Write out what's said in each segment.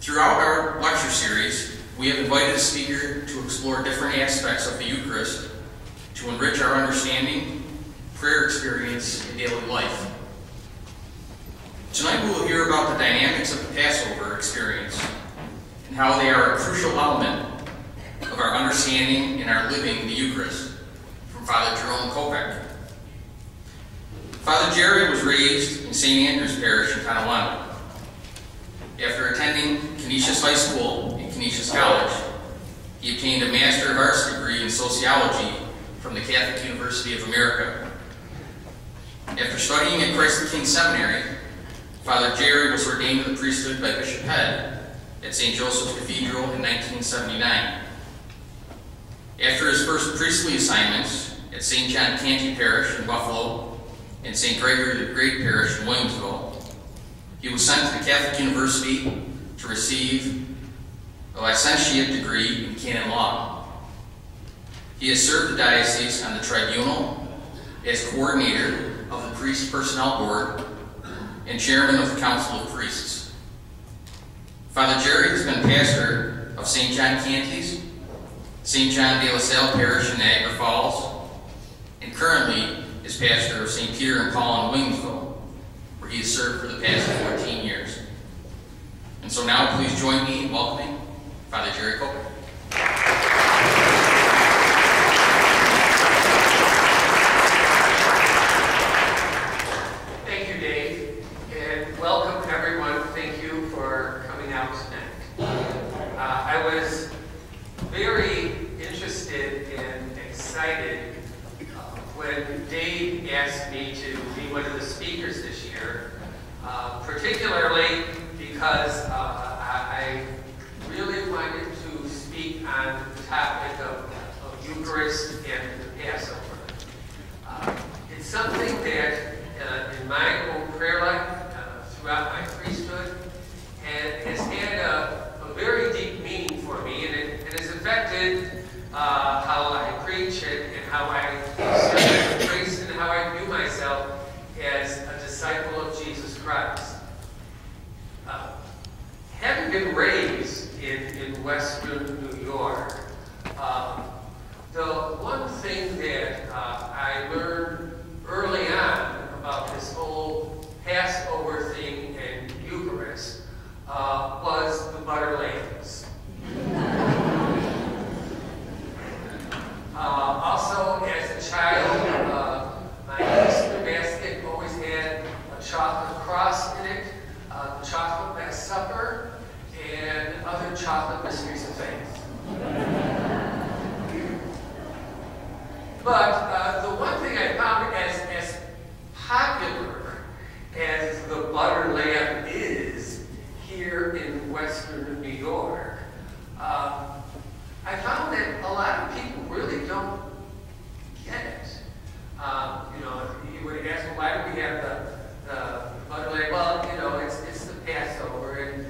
Throughout our lecture series, we have invited a speaker to explore different aspects of the Eucharist to enrich our understanding, prayer experience, and daily life. Tonight we will hear about the dynamics of the Passover experience and how they are a crucial element of our understanding and our living the Eucharist from Father Jerome Kopec. Father Jerry was raised in St. Andrew's Parish in Tonawanda. After attending Canisius High School and Canisius College, he obtained a Master of Arts degree in Sociology from the Catholic University of America. After studying at Christ the King Seminary, Father Jerry was ordained to the priesthood by Bishop Head at St. Joseph's Cathedral in 1979. After his first priestly assignments at St. John Canty Parish in Buffalo and St. Gregory the Great Parish in Williamsville, he was sent to the Catholic University to receive a licentiate degree in canon law. He has served the diocese on the tribunal as coordinator of the Priest Personnel Board and chairman of the Council of Priests. Father Jerry has been pastor of St. John Canty's, St. John de la Salle Parish in Niagara Falls, and currently is pastor of St. Peter and Paul in Williamsville, where he has served for the past 14 years. And so now please join me in welcoming Father Jerry Kopec. Thank you, Dave, and welcome everyone. Thank you for coming out tonight. I was very interested and excited when Dave asked me to be one of the speakers this year, particularly because I really wanted to speak on the topic of Eucharist and the Passover. It's something that in my own prayer life, throughout my priesthood, has had a very deep meaning for me, and it has affected how I preach and how I serve the priest and how I view myself as a disciple of Jesus Christ. Having been raised in Western New York, the one thing that I learned early on about this whole Passover thing and Eucharist was the butter lambs. Also, as a child, my Easter basket always had a chocolate cross in it, the chocolate Last Supper, and other chocolate mysteries of faith. But the one thing I found as popular as the butter lamb is here in Western New York, I found that a lot of people really don't get it. You would ask, well, why do we have the butter lamb? Well, it's the Passover, and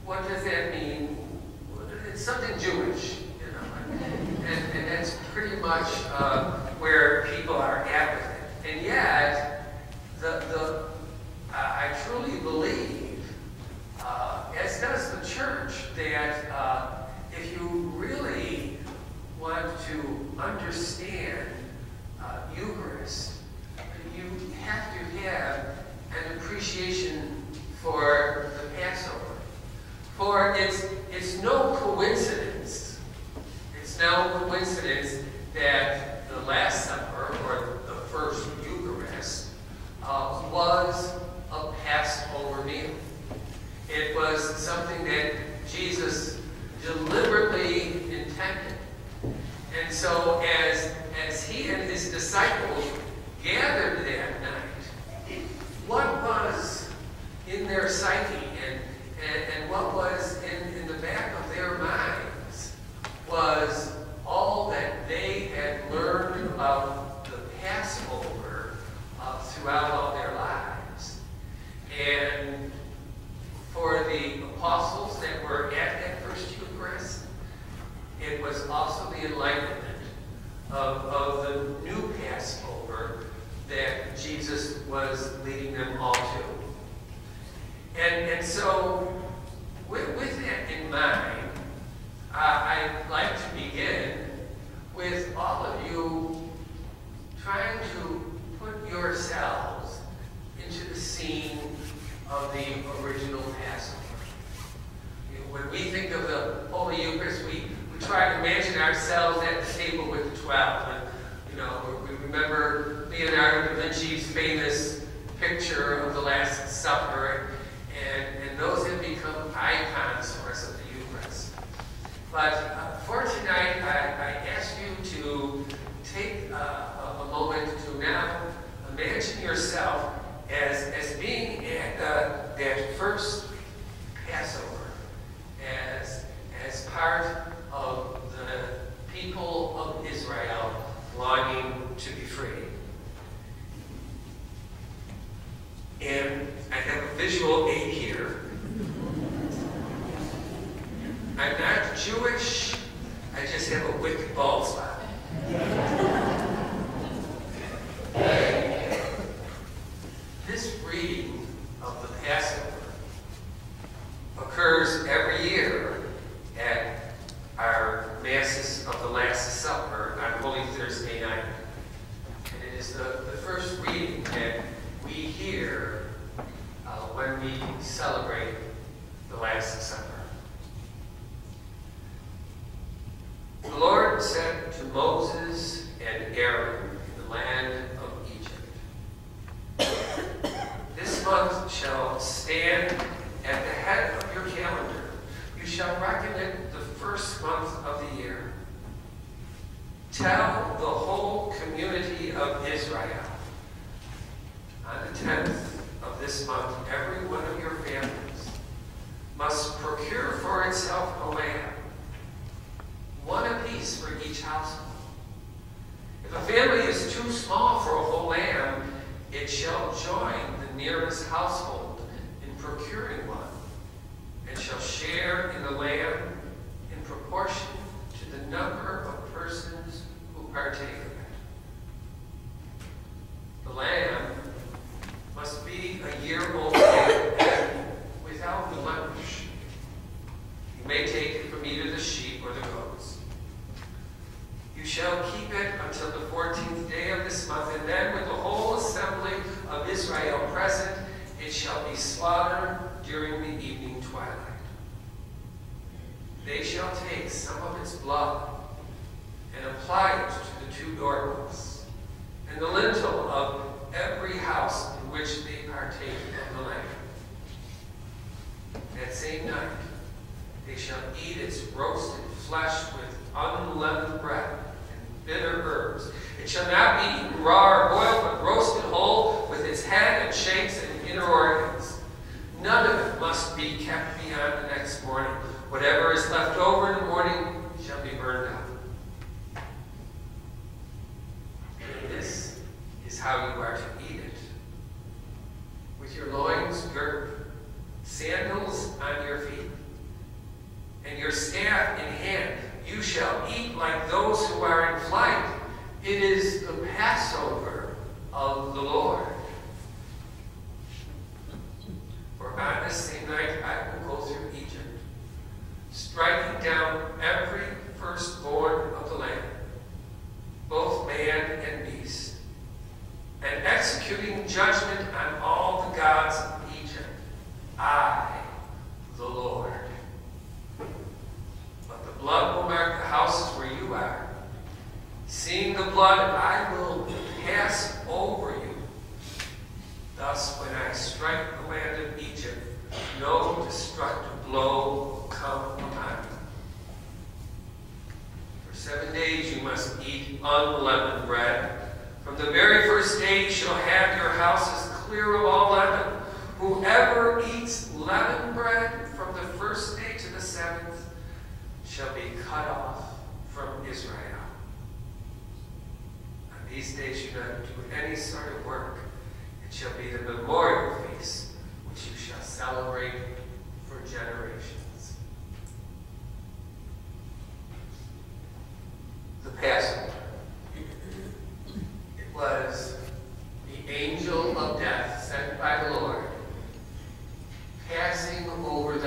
what does that mean? It's something Jewish, and that's pretty much where people are at with it. And yet, I truly believe, as does the church, that if you really want to understand Eucharist, you have to have an appreciation for the Passover. For it's no coincidence. It's no coincidence that the Last Supper, or the first Eucharist, was a Passover meal. It was something that Jesus deliberately intended. And so as he and his disciples gathered that night, what was in their psyche and what was in the back of their minds was all that they had learned about the Passover throughout all their lives. And for the apostles that were at that first Eucharist, it was also the enlightenment of the new Passover that Jesus was leading them all to. And so, with that in mind, I'd like to begin with all of you trying to put yourselves into the scene of the original Passover. When we think of the Holy Eucharist, we try to imagine ourselves at the table with the 12. And, we remember Leonardo da Vinci's famous picture of the Last Supper, and those have become icons for us of the Eucharist. But for tonight, I ask you to take a moment to now imagine yourself as being at that first Passover, as part of the people of Israel longing to be free. And I have a visual aid here. I'm not Jewish, I just have a wicked bald spot. This reading of the Passover occurs every year at our Masses of the Last Supper on Holy Thursday night. And it is the first reading that we hear when we celebrate the Last Supper. The Lord said to Moses and Aaron in the land of Egypt, "This month shall stand at the head of your calendar. You shall reckon it the first month of the year. Tell the whole community of Israel, on the 10th of this month, every one of your families must procure for itself a lamb, one apiece for each household. If a family is too small for a whole lamb, it shall join the nearest household in procuring one, and shall share in the lamb in proportion to the number of persons who partake of it. The lamb must be a year old and without blemish. You may take it from either the sheep or the goats. You shall keep it until the 14th day of this month, and then with the whole assembly of Israel present, it shall be slaughtered during the evening twilight. They shall take some of its blood and apply it to the 2 doorposts and the lintel of every house in which they partake of the lamb. That same night, they shall eat its roasted flesh with unleavened bread and bitter herbs. It shall not be eaten raw or boiled, but roasted whole with its head and shanks and inner organs. None of it must be kept beyond the next morning. Whatever is left over in the morning shall be burned up. And this is how you are to eat it. With your loins girt, sandals on your feet, and your staff in hand, you shall eat like those who are in flight. It is the Passover of the Lord. For on this same night I will go through Egypt, striking down every firstborn of the land, both man and beast, and executing judgment on all the gods of Egypt. I, the Lord. But the blood will mark the houses where you are. Seeing the blood, I will pass over you. Thus, when I strike the land of Egypt, no destructive blow will come upon you. For 7 days you must eat unleavened bread. From the very first day you shall have your houses clear of all leaven. Whoever eats leavened bread from the first day to the 7th shall be cut off from Israel. On these days you not do any sort of work. It shall be the memorial feast which you shall celebrate for generations. The Passover. It was the angel of death sent by the Lord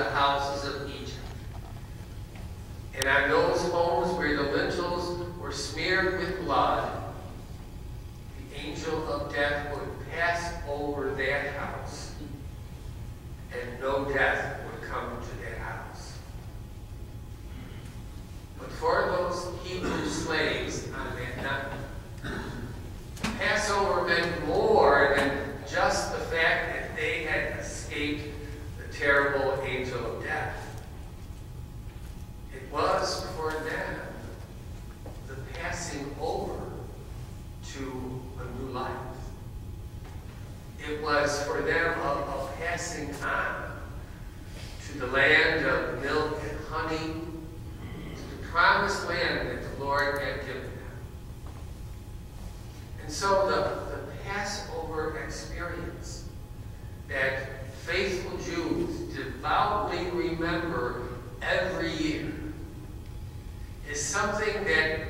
the houses of Egypt. And on those homes where the lintels were smeared with blood, the angel of death would pass over that house, and no death would come to that house. But for those Hebrew slaves on that night, Passover meant more than just the fact that they had escaped the terrible angel of death. It was for them the passing over to a new life. It was for them a passing on to the land of milk and honey, to the promised land that the Lord had given them. And so the Passover experience that faithful Jews devoutly remember every year is something that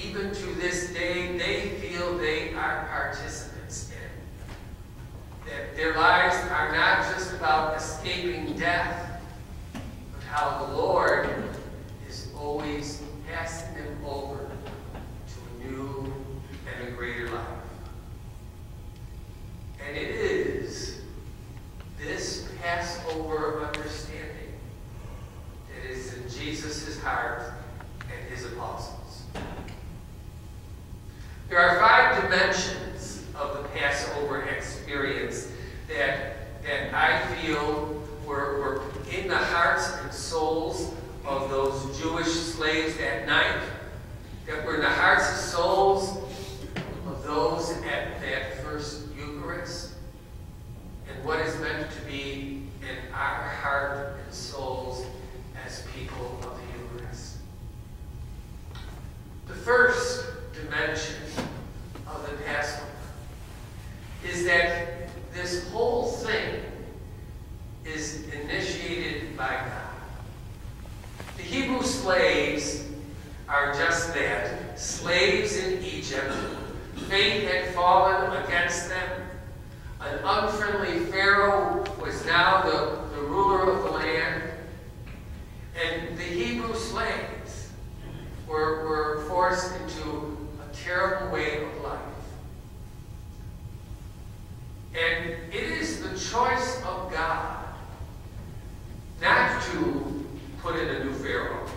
even to this day they feel they are participants in. That their lives are not just about escaping death, but how the Lord is always passing them over to a new and a greater life. And it is this Passover understanding that is in Jesus' heart and his apostles. There are 5 dimensions of the Passover experience that I feel were in the hearts and souls of those Jewish slaves that night, that were in the hearts and souls of those at that first Eucharist, and what is meant to be in our heart and souls as people of the Eucharist. The first dimension of the Passover is that this whole thing is initiated by God. The Hebrew slaves are just that, slaves in Egypt. Fate had fallen against them. An unfriendly Pharaoh was now the ruler of the land. And the Hebrew slaves were forced into a terrible way of life. And it is the choice of God not to put in a new Pharaoh,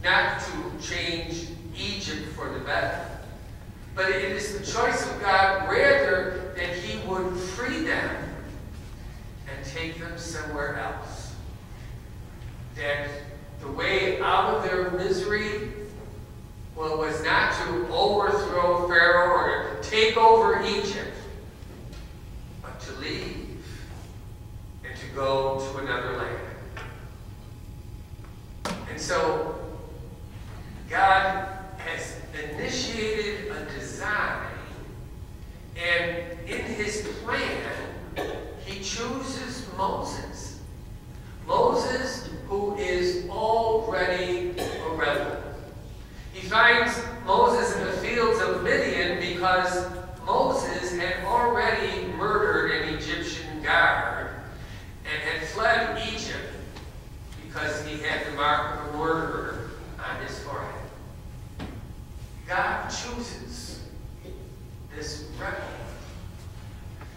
not to change Egypt for the better, but it is the choice of God rather that he would free them and take them somewhere else. That the way out of their misery, well, was not to overthrow Pharaoh or to take over Egypt, but to leave and to go to another land. And so God has initiated a design, and in his plan, he chooses Moses. Moses, who is already a rebel. He finds Moses in the fields of Midian because Moses had already murdered an Egyptian guard and had fled Egypt because he had the mark of a murderer on his forehead. God chooses this rebel.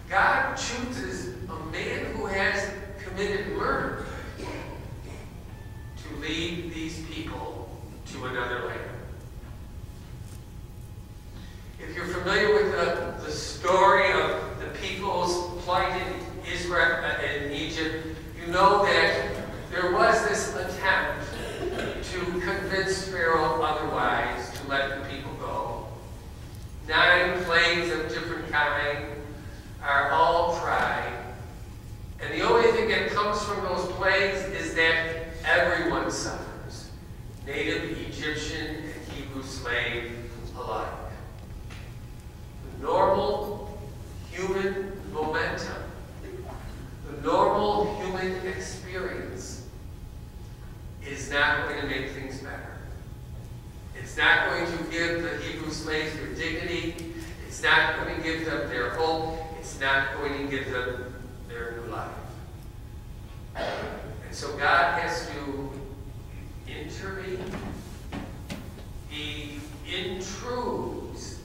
God chooses a man who has committed murder to lead these people to another land. If you're familiar with the story of the people's plight in Israel in Egypt, you know that there was this attempt to convince Pharaoh otherwise, to let the people go. 9 plagues of different kind are all tried. And the only thing that comes from those plagues is that everyone suffers, native Egyptian and Hebrew slave alike. The normal human momentum, the normal human experience is not going to make things better. It's not going to give the Hebrew slaves their dignity. It's not going to give them their hope. It's not going to give them their new life. And so God has to intervene. He intrudes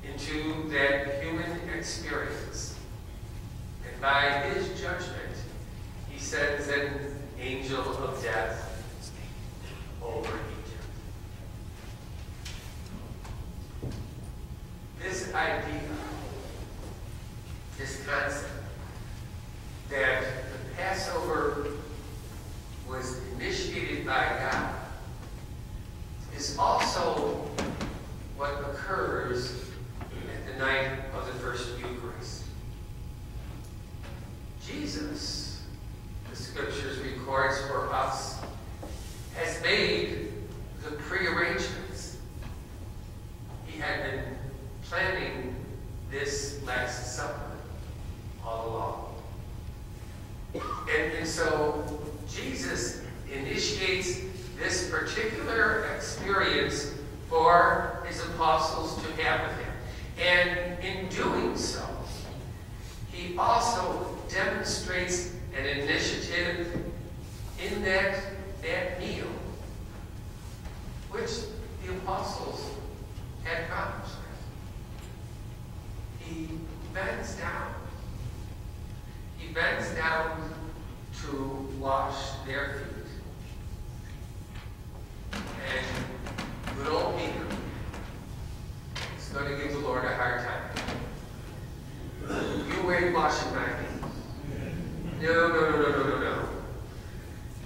into that human experience. And by his judgment, he sends an angel of death over Egypt. This idea, this concept, that the Passover was initiated by God is also what occurs at the night of the first Eucharist. Jesus, the Scriptures records for us, has made the pre-arrangements. He had been planning this Last Supper all along. And so Jesus initiates this particular experience for his apostles to have with him. And in doing so, he also demonstrates an initiative in that meal, which the apostles had problems with. He bends down. He bends down to wash their feet. And good old Peter is going to give the Lord a hard time. You ain't washing my feet. No.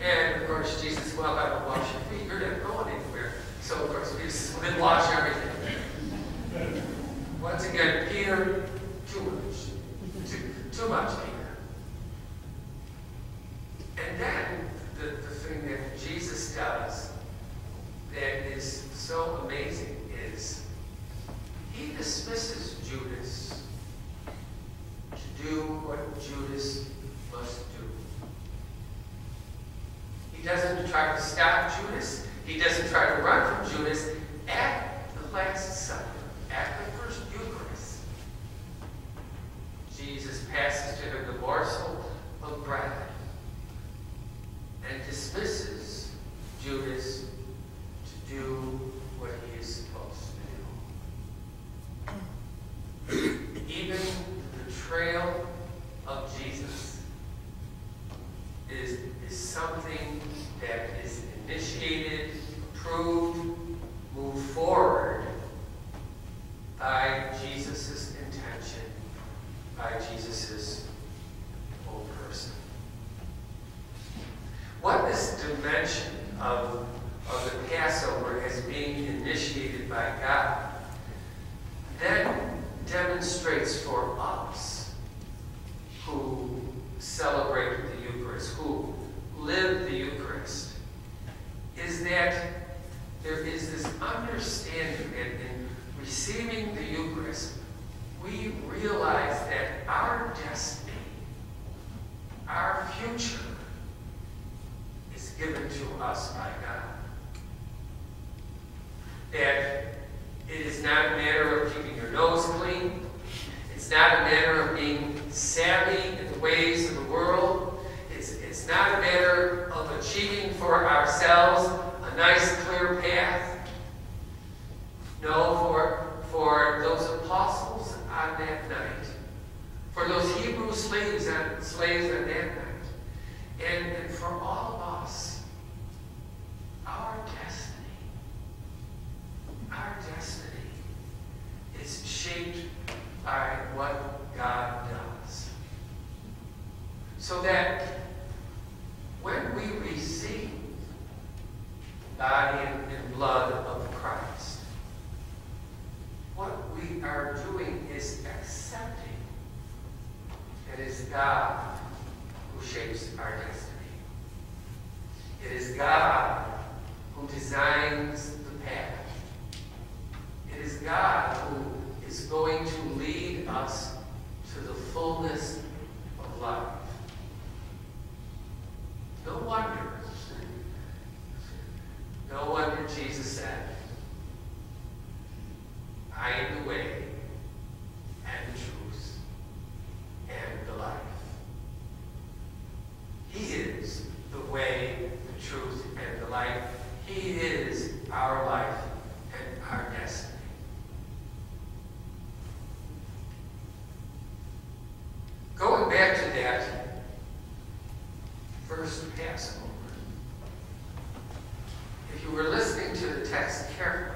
And of course, Jesus says, well, I don't wash your feet. You're not going anywhere. So of course, Jesus says, well, then wash everything. Once again, Peter, too much. Too much, Peter. And then the thing that Jesus does that is so amazing is he dismisses Judas to do what Judas must do. He doesn't try to stop Judas. He doesn't try to run from Judas. At the Last Supper, at the first Eucharist, Jesus passes to him the morsel of bread and dismisses Judas to do what he is supposed to do. Even the betrayal of Jesus is something that is initiated, approved, moved forward by Jesus' intention, by Jesus' own person. What this dimension of the Passover as being initiated by God then demonstrates for us who celebrate the Eucharist, who live the Eucharist, is that there is this understanding that in receiving the Eucharist, we realize that our destiny, our future, is given to us by God. That it is not a matter of keeping your nose clean. It's not a matter of being savvy in the ways of the world. It's not a matter of achieving for ourselves a nice, clear path. No, for those apostles on that night, for those Hebrew slaves on that night, and for all of us, our destiny is shaped by what God does. So that when we receive the body and blood of Christ, what we are doing is accepting that it is God who shapes our destiny. It is God who designs the path. It is God who is going to lead us to the fullness of life. No wonder Jesus said, I am the way and the truth and the life. He is the way way, the truth, and the life. He is our life and our destiny. Going back to that first Passover, if you were listening to the text carefully,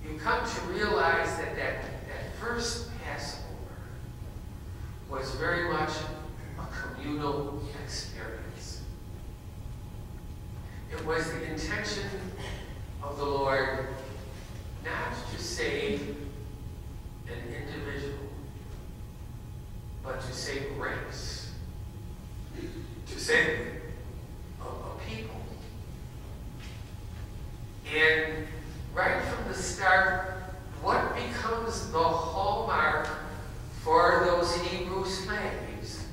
you come to realize that that first Passover was very much a communal experience. It was the intention of the Lord not to save an individual, but to save a race, to save a people. And right from the start, what becomes the hallmark for those Hebrew slaves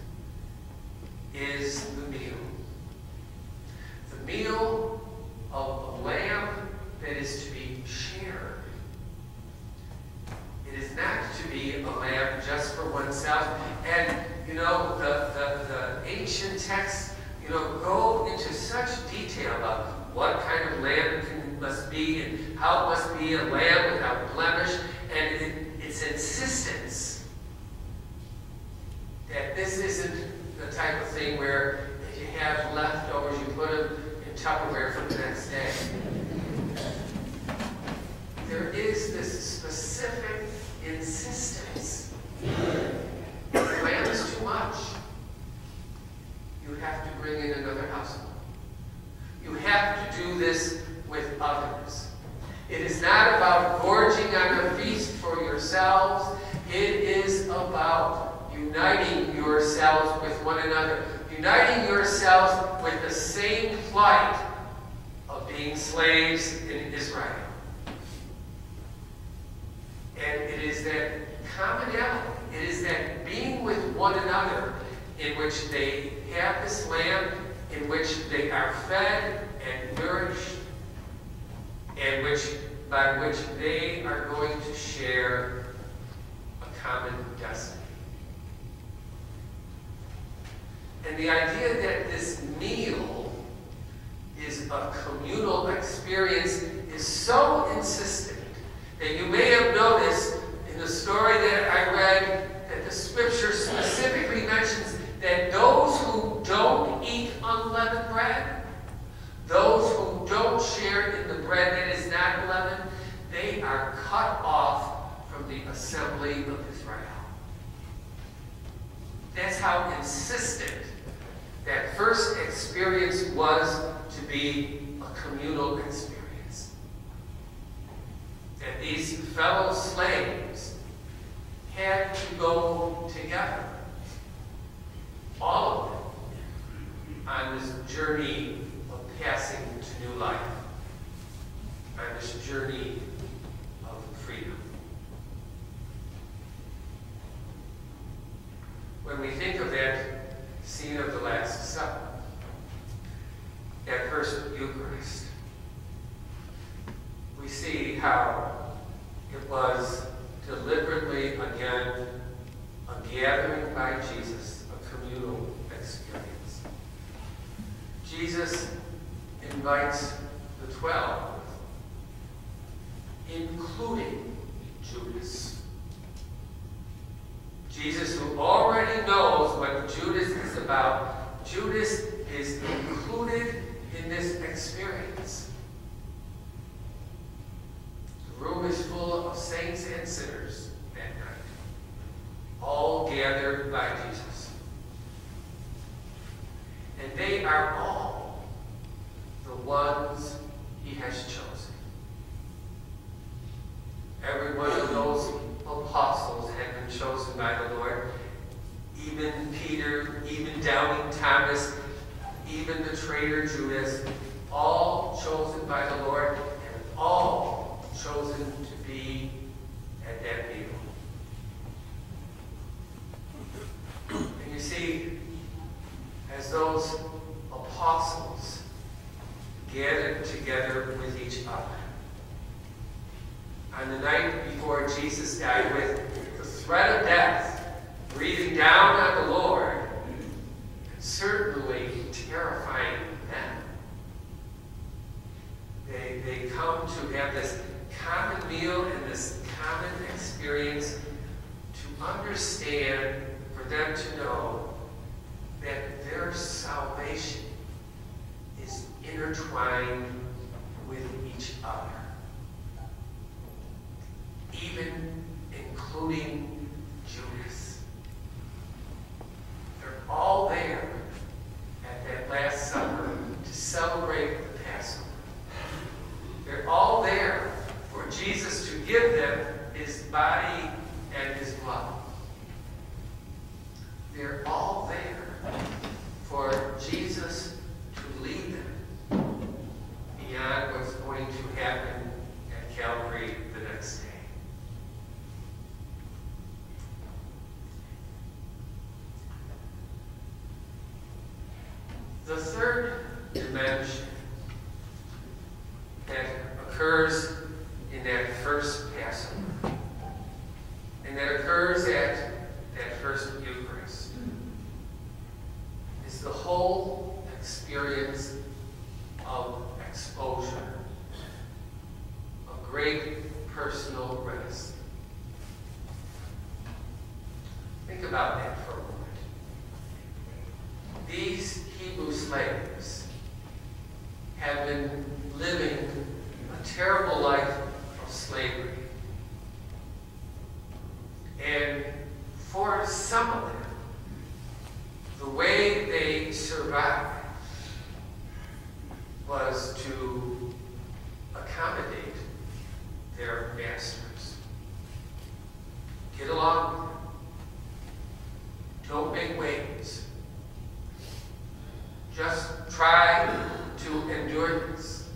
is the meal. The meal of a lamb that is to be shared. It is not to be a lamb just for oneself. And, you know, the ancient texts, you know, go into such detail about what kind of lamb must be and how it must be a lamb without blemish. And its insistence that this isn't the type of thing where if you have leftovers, you put them in Tupperware for the next day. There is this specific insistence. If the lamb is too much, you have to bring in another household. You have to do this with others. It is not about gorging on a feast for yourselves. It is about uniting yourselves with one another. Uniting yourselves with the same plight of being slaves in Israel. And it is that commonality, it is that being with one another in which they have this lamb, in which they are fed and nourished, and by which they are going to share a common destiny. And the idea that this meal is a communal experience is so insistent that you may have noticed in the story that I read that the scripture specifically mentions that those who don't eat unleavened bread, those who don't share in the bread that is not leavened, they are cut off from the assembly of Israel. That's how insistent that first experience was to be a communal experience. That these fellow slaves had to go together, all of them, on this journey of passing to new life, on this journey of freedom. When we think of that scene of the Last Supper, that first Eucharist, we see how it was deliberately, again, a gathering by Jesus, a communal experience. Jesus invites the 12, including Judas. Jesus, who already knows what Judas is about, Judas is included in this experience. The room is full of saints and sinners that night, all gathered by Jesus. And they are all the ones he has chosen. Every one of those apostles had been chosen by the Lord. Even Peter, even doubting Thomas, even the traitor Judas, all chosen by the Lord, and all chosen to be at that meal. And you see, as those apostles gathered together with each other, on the night before Jesus died, with the threat of death breathing down on the Lord, certainly terrifying them. They come to have this common meal and this common experience to understand, for them to know that their salvation is intertwined with each other, even including Judas. They're all there at that Last Supper to celebrate the Passover. They're all there for Jesus to give them his body and his blood. They're all there for Jesus to lead them beyond what's going to happen at Calvary the next day. The third dimension that occurs in that first Passover, and that occurs at that first Eucharist, is the whole experience of exposure, of great personal rest. Think about that for a moment. These Hebrew slaves have been living a terrible life of slavery. And for some of them, the way they survived was to accommodate their masters. Get along with them. Don't make waves. Just try to endure this.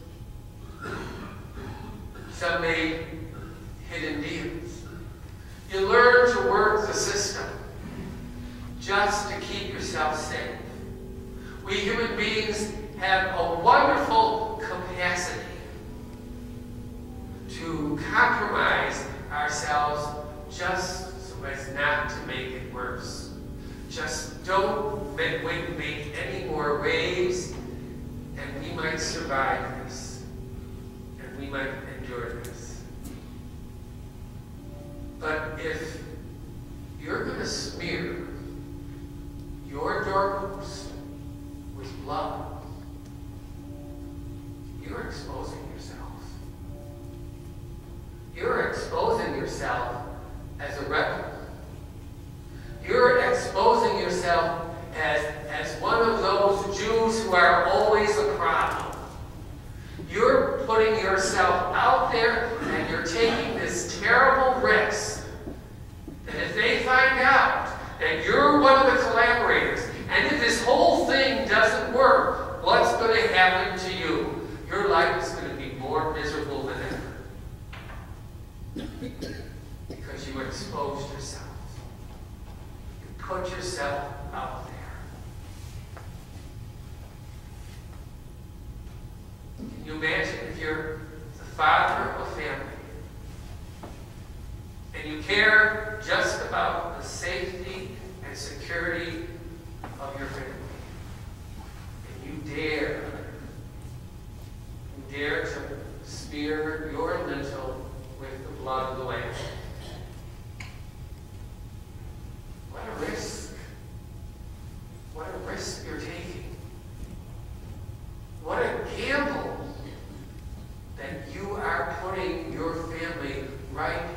Some made hidden deals. You learn to work the system just to keep yourself safe. We human beings have a wonderful capacity to compromise ourselves just so as not to make it worse. Just don't make any more waves, and we might survive this, and we might endure this. But if you're going to smear your doorpost with blood, you're exposing yourself. You're exposing yourself as a rebel. You're exposing yourself as one of those Jews who are always a problem. You're putting yourself out there, and you're taking this terrible risk that if they find out that you're one of the collaborators, and if this whole thing doesn't work, what's going to happen to you? Your life is going to be more miserable than ever. Because you exposed yourself. Put yourself out there. Can you imagine if you're the father of a family and you care just about the safety and security of your family, and you dare to smear your lintel with the blood of the Lamb? What a risk. What a risk you're taking. What a gamble that you are putting your family right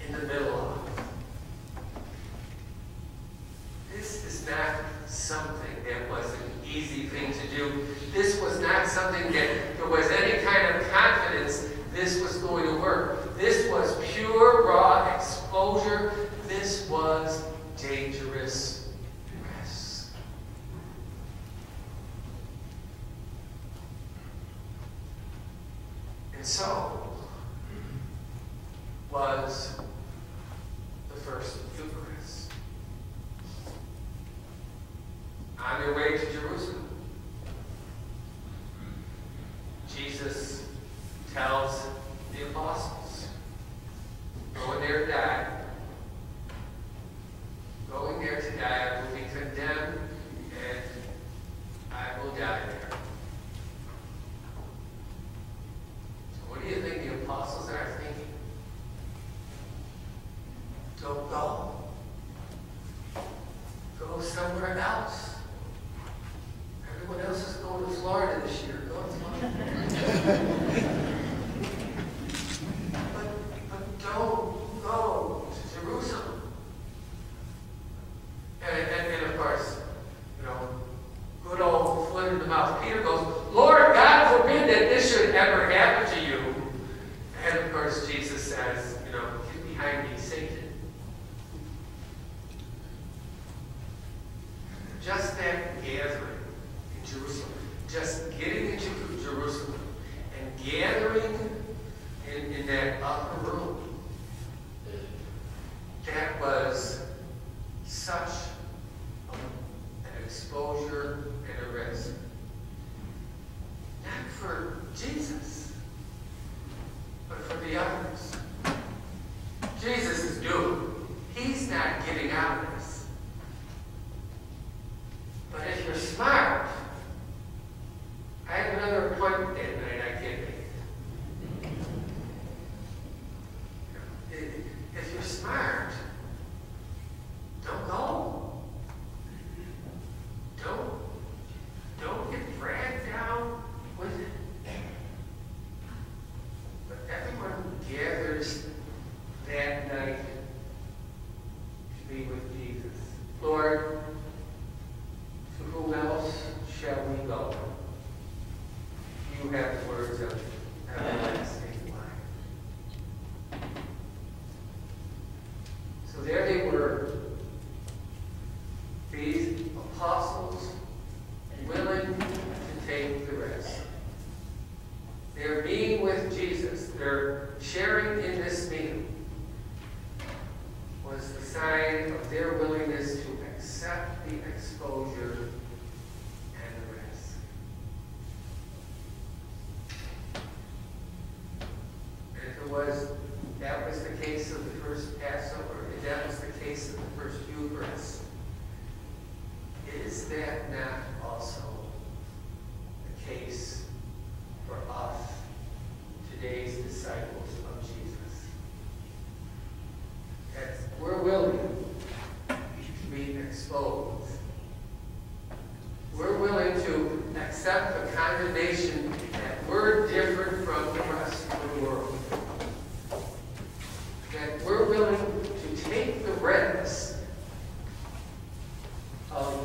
in the middle of. This is not something that was an easy thing to do. This was not something that there was any kind of confidence this was going to work. This was pure, raw exposure. This was dangerous risk. And so was the first Eucharist. On their way to Jerusalem, Jesus tells the apostles, go in there and die. Going there to die will be condemned and mouth. Peter goes, Lord, God forbid that this should ever happen to you. And of course, Jesus says, get behind me, Satan. Just that gathering in Jerusalem, just getting into Jerusalem and gathering in that upper room, that was such an exposure and a risk. Not for Jesus, but for the others. Jesus is doomed. He's not getting out of this. But if you're smart, I have another appointment that night I can't make it. If you're smart, don't go. Don't get dragged down with it. But everyone gathers that night to be with Jesus. Lord, to whom else shall we go? You have words of everlasting life. So there they were, these apostles willing to take the risk. They're being with Jesus. They're sharing in this meal. Was the sign of their willingness to accept the exposure and the risk. And if that was the case of the first Passover, if that was the case of the first Eucharist, is that not also the case for us, today's disciples of Jesus? That we're willing to be exposed. We're willing to accept the condemnation that we're different from the rest of the world. That we're willing to take the risk of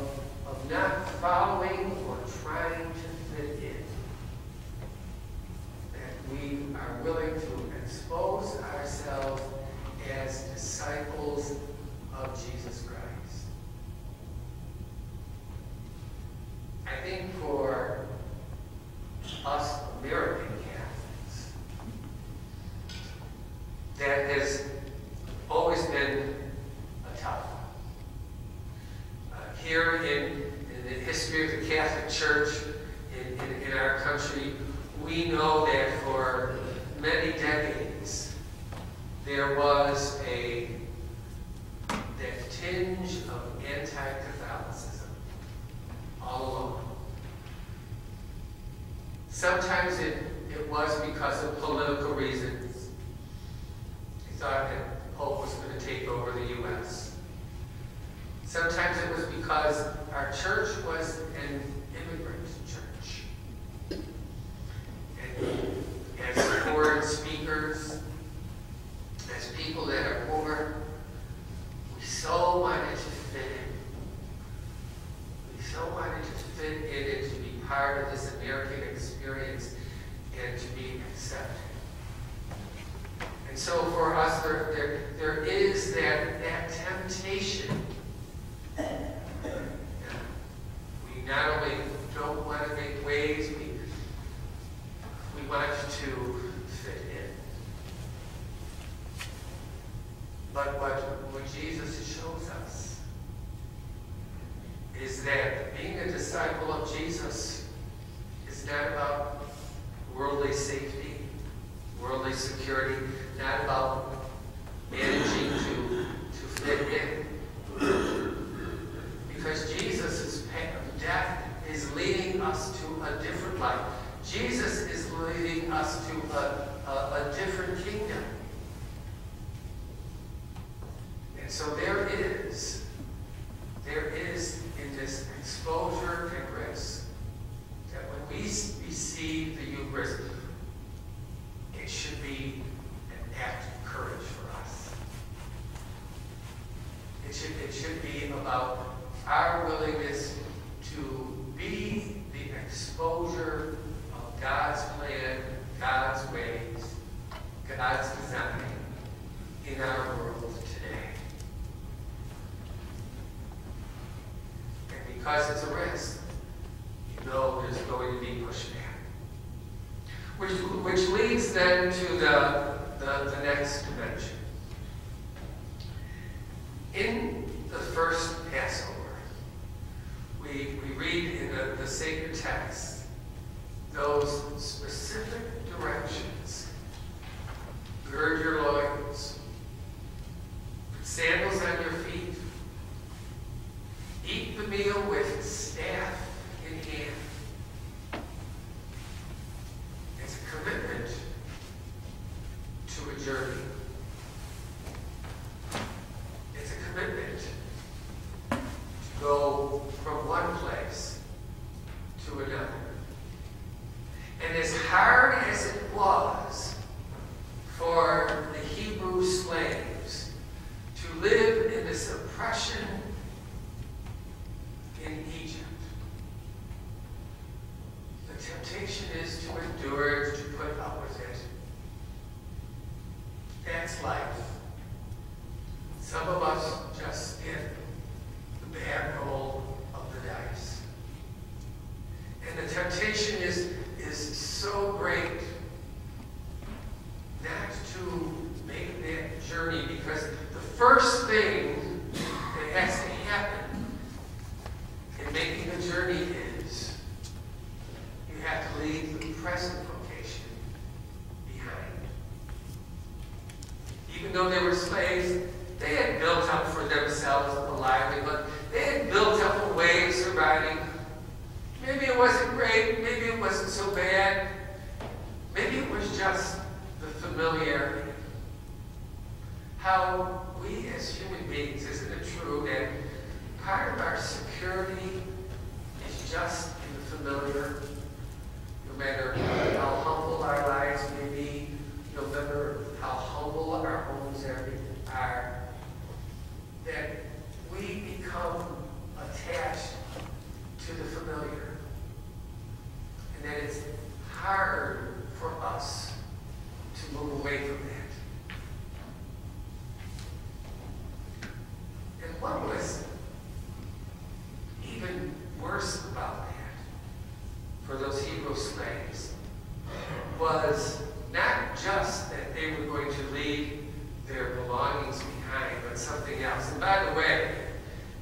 not following or trying to fit in. That we are willing to expose ourselves as disciples of Jesus Christ. I think for us American Catholics, that has always been a tough one. Here in the history of the Catholic Church in our country, we know that for many decades there was that tinge of anti-Catholicism all along. Sometimes it was because of political reasons. They thought that the Pope was going to take over the U.S. Sometimes it was because our church was an immigrant church. And as foreign speakers, as people that are poor, we so wanted to fit in. We so wanted to fit in and to be part of this American experience and to be accepted. And so for us, there is that temptation. We not only don't want to make waves, we want to fit in. But what Jesus shows us is that being a disciple of Jesus is not about worldly safety, worldly security, not about managing to fit in. Because Jesus' death is leading us to a different life. Jesus is leading us to a different kingdom. And so there is in this exposure and risk that when we receive the Eucharist, it should be an act of courage for us. It should be about our willingness to be the Which leads then to the next dimension. In the first Passover, we read in the sacred text those specific directions. Gird your loins, put sandals on your feet, eat the meal with staff in hand. It's a commitment to a journey. It's a commitment to go from one place to another. And as hard as it was for the Hebrew slaves to live in this oppression in Egypt, the temptation is to endure it, to put up with it. That's life. Some of us just get the bad roll of the dice. And the temptation is so great not to make that journey, because the first thing that has to happen in making the journey is you have to leave the present vocation behind. Even though they were slaves, they had built up for themselves a livelihood. They had built up a way of surviving. Maybe it wasn't great, maybe it wasn't so bad. Maybe it was just the familiarity. How we as human beings, isn't it true that part of our security is just in the familiar? No matter how humble our lives may be, no matter how humble our homes are, that we become attached to the familiar. And that it's hard for us to move away from that. And what was even worse about that for those Hebrew slaves was not just that they were going to leave their belongings behind, but something else. And by the way,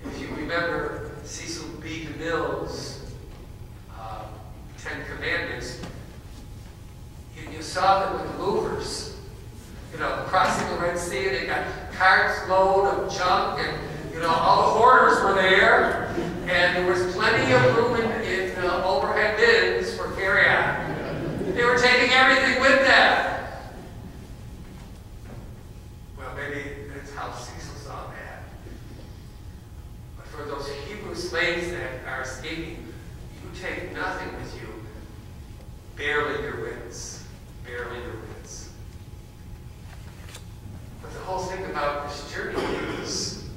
if you remember Cecil B. DeMille's 10 Commandments, you saw them with movers, crossing the Red Sea, and they got carts load of junk, and all the hoarders were there, and there was plenty of room in overhead bins for carry-on. They were taking everything with them. Well, maybe that's how Cecil saw that. But for those Hebrew slaves that are escaping, you take nothing with you, barely your wits. Barely your wits. But the whole thing about this journey is,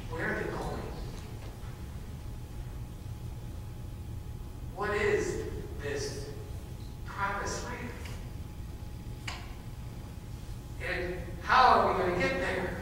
where are they going? What is this promised land? And how are we going to get there?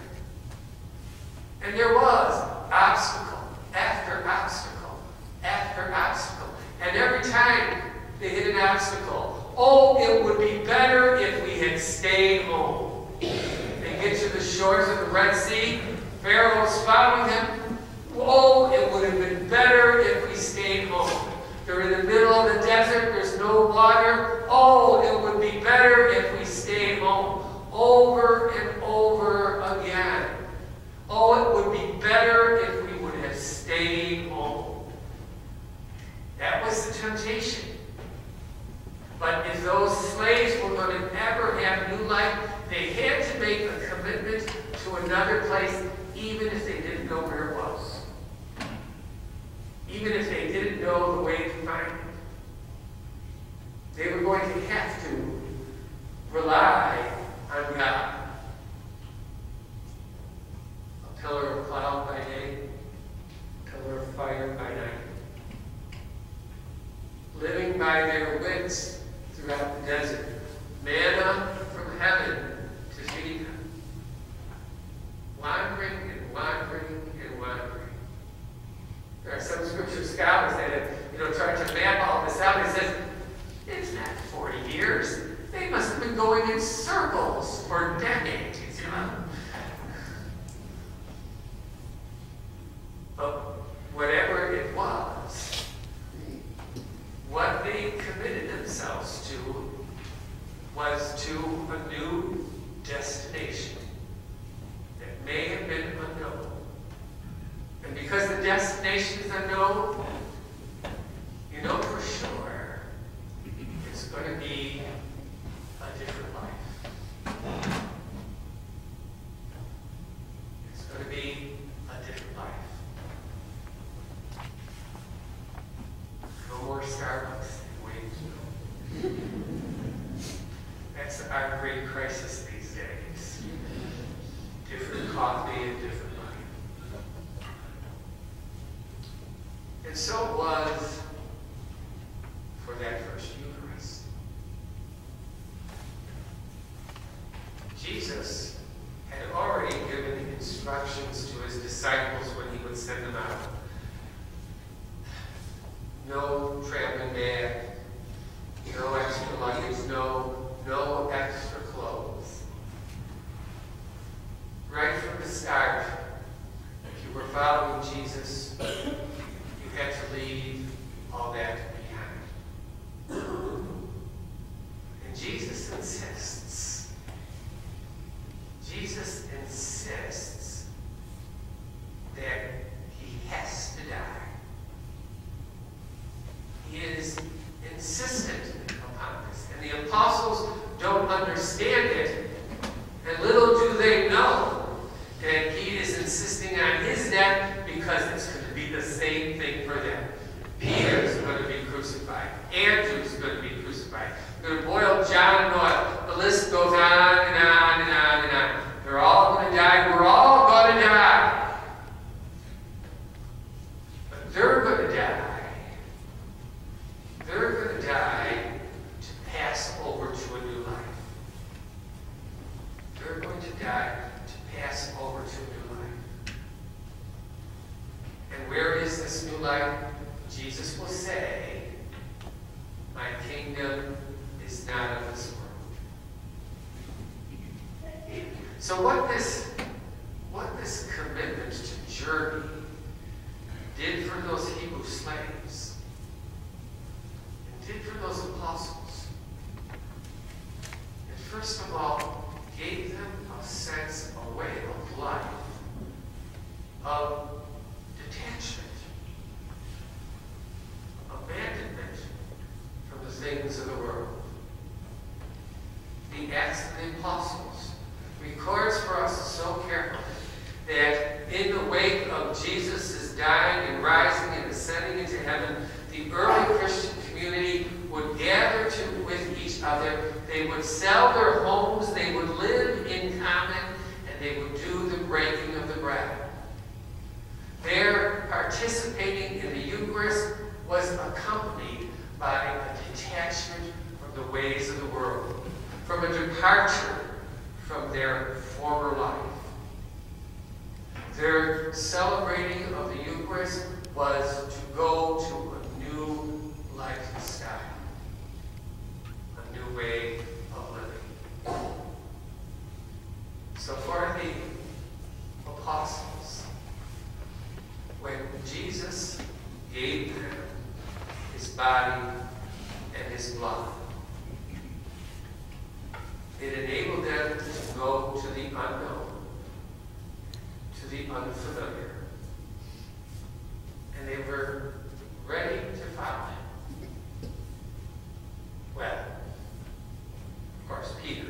And there was obstacle after obstacle after obstacle. And every time they hit an obstacle, oh, it would be better if we had stayed home. They get to the shores of the Red Sea, Pharaoh's following them. Oh, it would have been better if we stayed home. They're in the middle of the desert, there's no water. Oh, it would be better if we stayed home. Over and over again. Oh, it would be better if we would have stayed home. That was the temptation. But if those slaves were going to ever have new life, they had to make a commitment to another place, even if they didn't know where it was. Even if they didn't know the way to find it. They were going to have to rely on God. A pillar of cloud by day, a pillar of fire by night. Living by their wits throughout the desert. Manna from heaven to feed them. Wandering and wandering and wandering. There are some scripture scholars that have, tried to map all this out. It says, it going in circles for decades, you know. But whatever it was, what they committed themselves to was to a new destination that may have been unknown. And because the destination is unknown, you know for sure it's going to be a different life. It's going to be a different life. No more Starbucks waiting. That's our great crisis these days. Different coffee and different life. And so it was for that first Eucharist. Jesus had already given instructions to his disciples when he would send them out. No traveling bag, no extra luggage, no extra clothes. Right from the start, if you were following Jesus, you had to leave all that behind. And Jesus insists that he has to die. He is insistent upon this. And the apostles don't understand it. And little do they know that he is insisting on his death because it's going to be the same thing for them. Peter's going to be crucified. Andrew's going to be crucified. They're going to boil John in oil. The list goes on and on and on and on. They're all going to die. We're all going to die. But they're going to die. They're going to die to pass over to a new life. They're going to die to pass over to a new life. And where is this new life? Jesus will say, my kingdom is not of this world. So what this commitment to journey did for those Hebrew slaves, and did for those apostles, it first of all gave them a sense, a way of life, of detachment, abandonment from the things of the world. The Acts of the Apostles records for us so carefully that in the wake of Jesus' dying and rising and ascending into heaven, the early Christian community would gather with each other. They would sell their homes, they would live in common, and they would do the breaking of the bread. Their participating in the Eucharist was accompanied by a detachment from the ways of the world, from a departure from their former life. Their celebrating of the Eucharist was to go to a new lifestyle, a new way of living. So for the apostles, when Jesus gave them his body and his blood, it enabled them to go to the unknown, to the unfamiliar. And they were ready to follow him. Well, of course, Peter,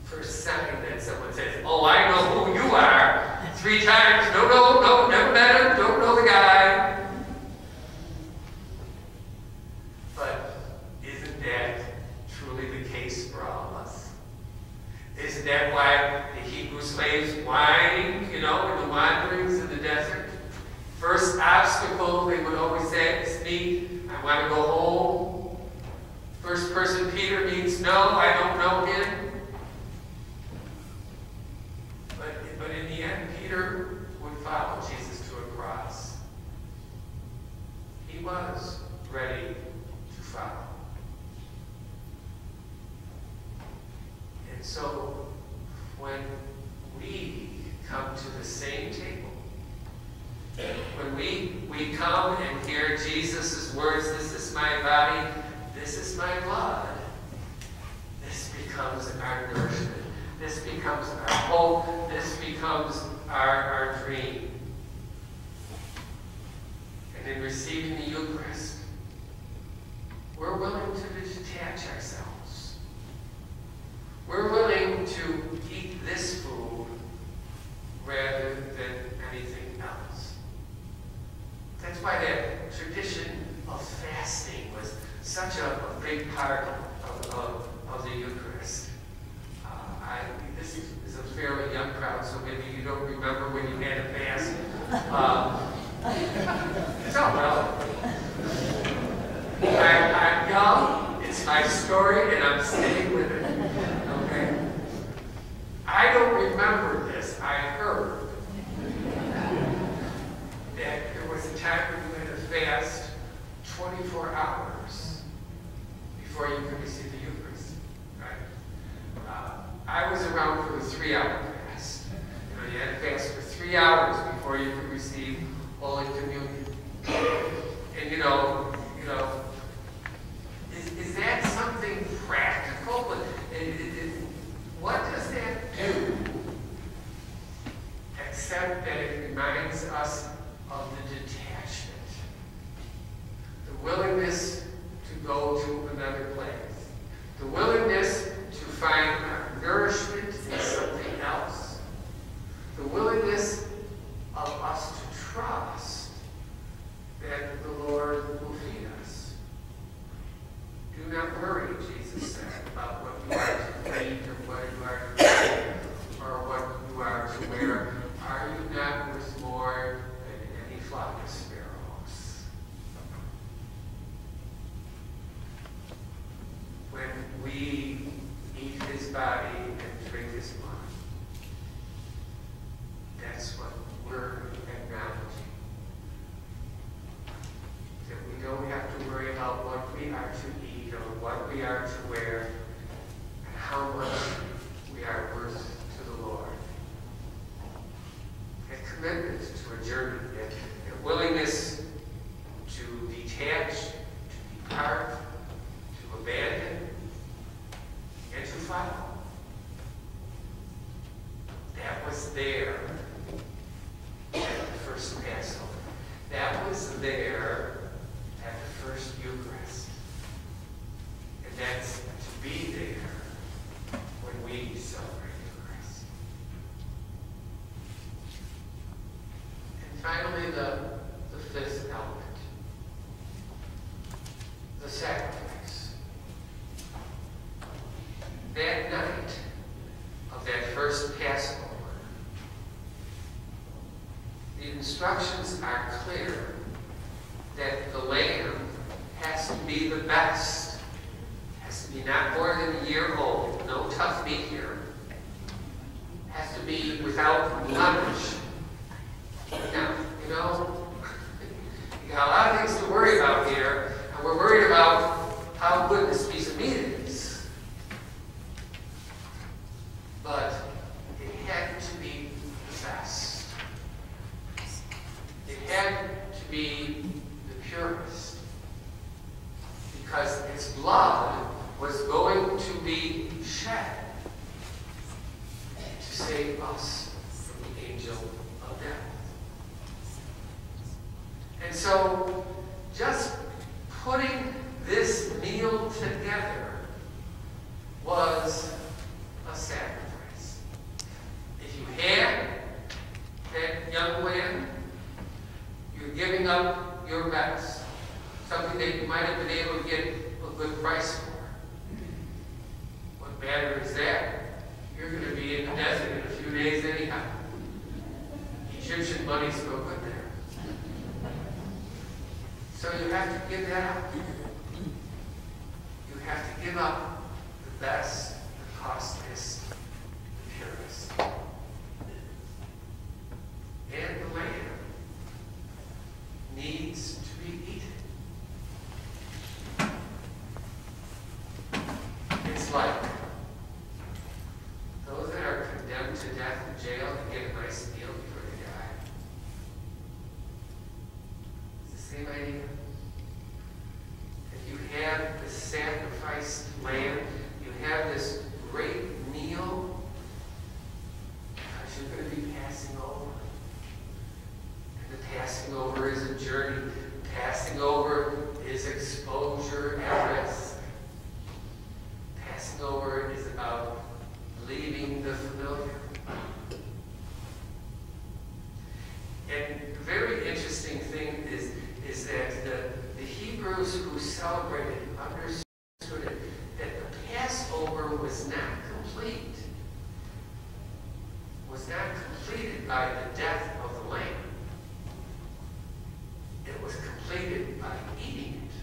first sign that someone says, oh, I know who you are, 3 times, no, never met him, don't know the guy. But isn't that truly the case for all of us? Isn't that why the Hebrew slaves whined, in the wanderings in the desert? First obstacle, they would always say, is me, I want to go home. First person Peter meets, no, I don't know him. But in the end, Peter would follow Jesus to a cross. He was ready to follow. we come and hear Jesus' words, this is my body, this is my blood, this becomes our nourishment. This becomes our hope. This becomes our dream. And in receiving the Eucharist, we're willing to detach ourselves. We're willing to eat this food rather than anything else. That's why that tradition of fasting was such a big part of the Eucharist. This is a fairly young crowd, so maybe you don't remember when you had a fast. So, well, I'm young, it's my story, and I'm sticking with it. Okay? I don't remember this. I heard that there was a time when you had to fast 24 hours before you could receive the Eucharist. Right? I was around for the 3-hour fast. You had to fast for 3 hours before you could receive Holy Communion. And is that something practical? What does that do? Except that it reminds us of the detachment, the willingness to go to another place, the willingness to find our nourishment in something else, the willingness of us to trust that the Lord will feed us. Do not worry, Jesus said, about what you are to eat or what you are to drink or what you are to wear. Are you not worth more than any flock of sparrows? When we eat his body and drink his blood, that's what we're acknowledging. That we don't have to worry about what we are to eat or what we are to wear and how much we are worth to the Lord. That commitment to a journey, that willingness to detach, to depart, to abandon, and to follow. That was there at the first Passover. That was there at the first Eucharist. And that's to be there when we celebrate Eucharist. And finally, the fifth element, the sacrifice. That night of that first Passover, the instructions are clear that the lamb has to be the best. Has to be not more than a year old. No tough meat here. Has to be without blemish. Now, you got a lot of things to worry about here, and we're worried about how good this piece of meat is. But it had to be the best. It had to be the purest. Because its blood was going to be shed to save us from the angel of death. And so, just putting this meal together was a sacrifice. If you had that young lamb, you're giving up your best, something that you might have been able to get a good price for. What matter is that? You're going to be in the desert in a few days anyhow. Egyptian money's no good there. So you have to give that up. You have to give up the best, the costliest, the purest. And the lamb needs to be eaten. It's like those that are condemned to death in jail and get a nice meal before they die. Same idea. If you have the sacrificed lamb, you have this great meal, because you're going to be passing over. And the passing over is a journey. Passing over is exposure at risk. Passing over is about leaving the familiar. And the very interesting thing is that the Hebrews who celebrated understood it, that the Passover was not complete. Was not completed by the death of the lamb. It was completed by eating it.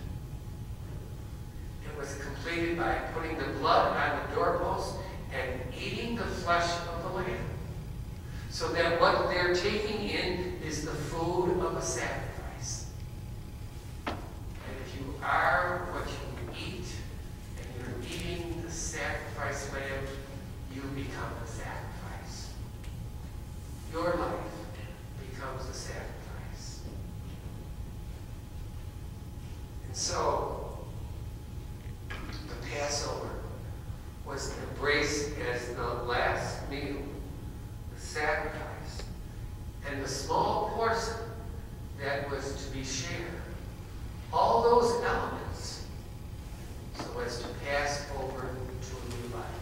It was completed by putting the blood on the doorpost and eating the flesh of the lamb. So that what they're taking in is the food of a sacrifice. And if you are what you eat, and you're eating the sacrifice lamb, you become the sacrifice. Your life becomes a sacrifice. And so, the Passover was embraced as the last meal, the sacrifice, and the small portion that was to be shared. All those elements, so as to pass over to a new life.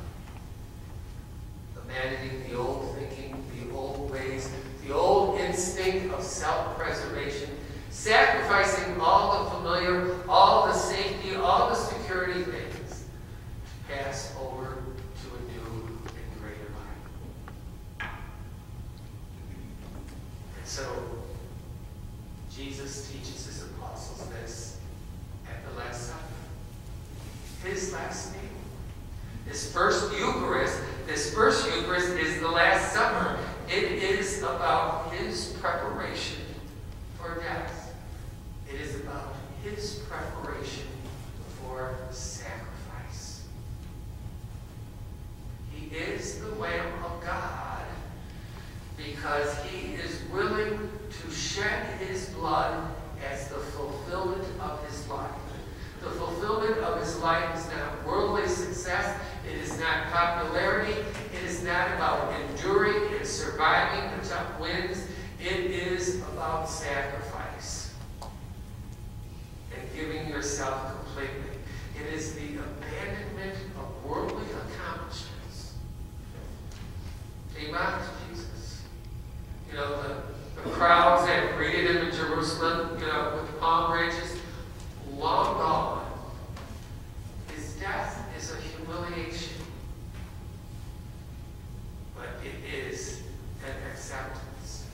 Abandoning the old thinking, the old ways, the old instinct of self-preservation, sacrificing all the familiar, all the safety, all the security things, to pass over to a new and greater life. And so, Jesus teaches his apostles this at the Last Supper. His last meal. This first Eucharist is the Last Supper. It is about his preparation for death. It is about his preparation for sacrifice. He is the Lamb of God because he is willing to shed his blood as the fulfillment of his life. The fulfillment of his life is not worldly success. It is not popularity. It is not about enduring and surviving the tough winds. It is about sacrifice and giving yourself completely. It is the abandonment of worldly accomplishments. They mocked Jesus. You know, the crowds that greeted him in Jerusalem, with palm branches, long gone. His death is a humiliation, but it is an acceptance.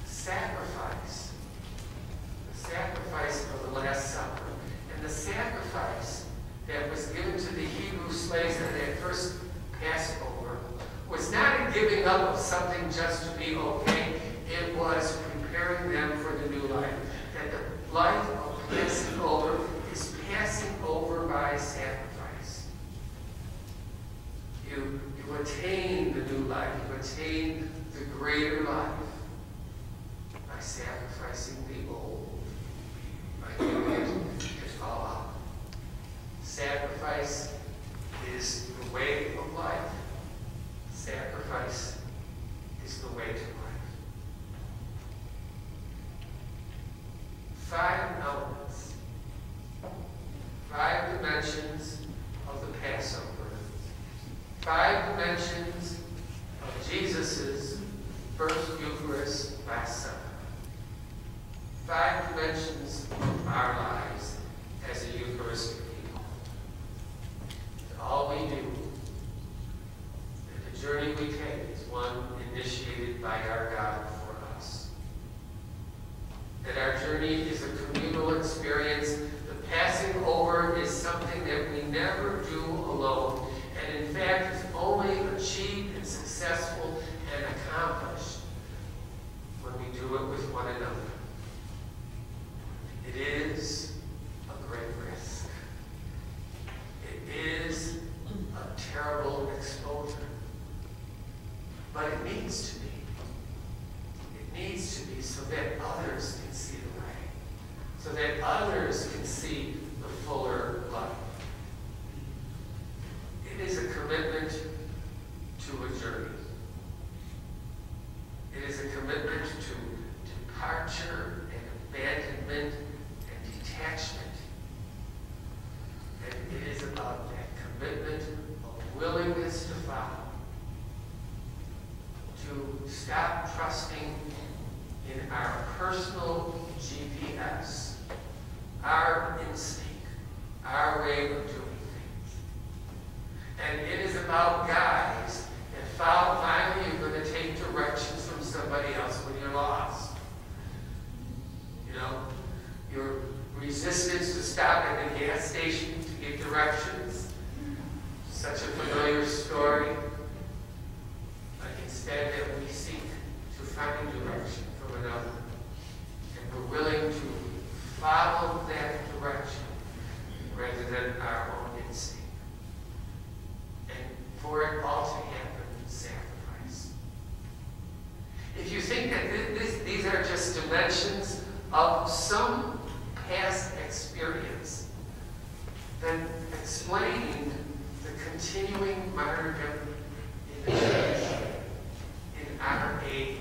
The sacrifice of the Last Supper, and the sacrifice that was given to the Hebrew slaves at that first Passover was not a giving up of something just to be okay. It was preparing them for the new life. That the life of passing over is passing over by sacrifice. You attain the new life. You attain the greater life by sacrificing the old, by giving it all up. Sacrifice is the way of life. Sacrifice is the way to life. 5 elements, 5 dimensions of the Passover, 5 dimensions of Jesus' first Eucharist, Last Supper, 5 dimensions of our lives as a Eucharistic people. And all we do, and the journey we take, is one initiated by our God for us. That our journey is a communal experience. The passing over is something that we never do alone, and in fact is only achieved and successful and accomplished when we do it with one another. It is a great risk. It is a terrible exposure. But it needs to be. It needs to be so that others can see that others can see the fuller life. It is a commitment to a journey. It is a commitment to departure and abandonment and detachment. And it is about that commitment of willingness to follow, to stop trusting in our personal GPS, our instinct, our way of doing things. And it is about guys that finally you're going to take directions from somebody else when you're lost. You know, your resistance to stop at the gas station to get directions. Such a familiar story. But instead that we seek to find direction from another. And we're willing to follow that direction rather than our own instinct. And for it all to happen, sacrifice. If you think that these are just dimensions of some past experience, then explain the continuing martyrdom in the church, in our age,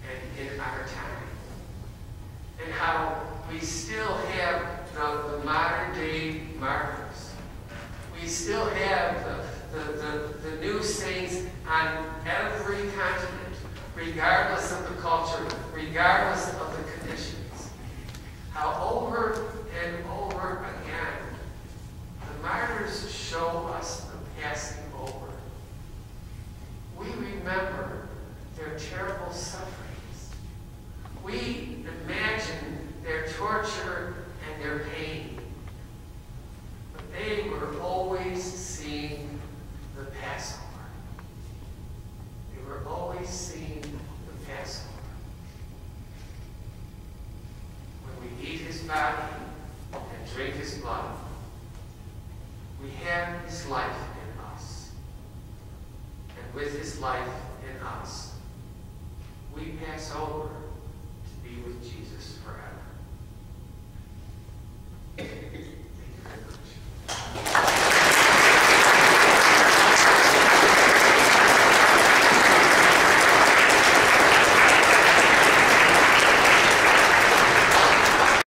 and in our time. And how we still have the modern day martyrs. We still have the new saints on every continent, regardless of the culture, regardless of the conditions. How over and over again, the martyrs show us the passing over. We remember their terrible sufferings. We imagine their torture and their pain. But they were always seeing the Passover. They were always seeing the Passover. When we eat his body and drink his blood, we have his life in us. And with his life in us, we pass over to be with Jesus forever.